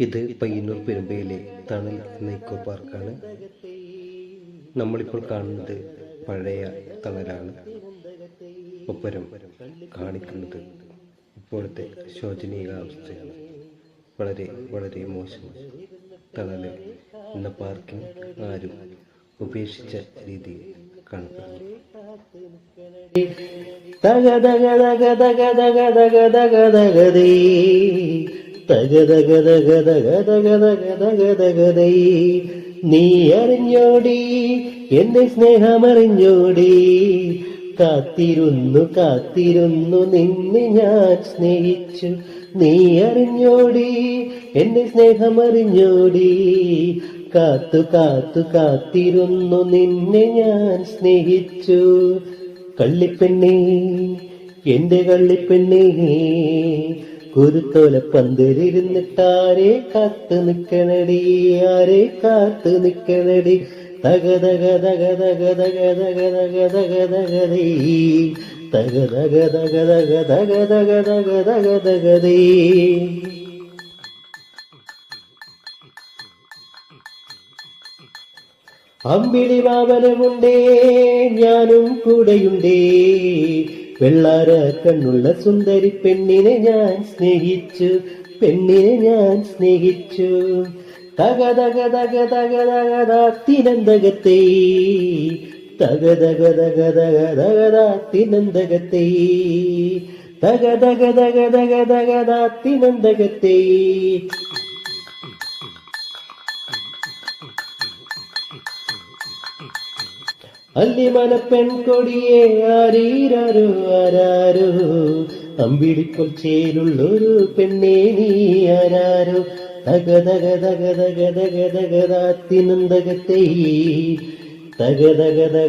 ഇത് പയ്യന്നൂർ പെരുമ്പയിലെ തണൽ എന്ന ഇക്കോ പാർക്കാണ്. നമ്മളിപ്പോൾ കാണുന്നത് പഴയ തണലാണ്. ഒപ്പരം കാണിക്കുന്നത് ഇപ്പോഴത്തെ ശോചനീയാവസ്ഥയാണ്. വളരെ വളരെ മോശം തണല് എന്ന പാർക്കിംഗ് ആരും ഉപേക്ഷിച്ച രീതിയിൽ കാണപ്പെടുന്നു. നീ അറിഞ്ഞോടി എന്റെ സ്നേഹമറിഞ്ഞോടി, കാത്തിരുന്നു കാത്തിരുന്നു നിന്നെ ഞാൻ സ്നേഹിച്ചു. നീ അറിഞ്ഞോടി എന്റെ സ്നേഹമറിഞ്ഞോടി, കാത്തു കാത്തു കാത്തിരുന്നു നിന്നെ ഞാൻ സ്നേഹിച്ചു. കള്ളിപ്പെണ്ണേ എന്റെ കള്ളിപ്പെണ്ണേ, കുരുത്തോല പന്തലിരുന്നിട്ടാരെ കാത്തു നിക്കണടി, ആരെ കാത്തു നിക്കണടി. തക തക തക തക തക തക തക തക തകതീ, തക തക തക തക തക തക തക തക തകതീ. അമ്പിളി വാവനമുണ്ടേ ഞാനും കൂടെയുണ്ടേ, വെള്ളാര കണ്ണുള്ള സുന്ദരി പെണ്ണിനെ ഞാൻ സ്നേഹിച്ചു, പെണ്ണിനെ ഞാൻ സ്നേഹിച്ചു. തക തക തക തക തക താത്തിനന്തകത്തെ, തക തക തക തക തക താത്തിനന്തകത്തെ, തക തക തക തക തക താത്തിനന്തകത്തെ. അല്ലിമല പെൺകൊടിയെ ആരീരാരോ ആരാരോ, അമ്പിളിക്കൊൽ ചേലുള്ളൊരു പെണ്ണേ നീ ആരാരോ. തക തക തക തക തക തക താത്തിനന്തകത്തെ, തക തക തക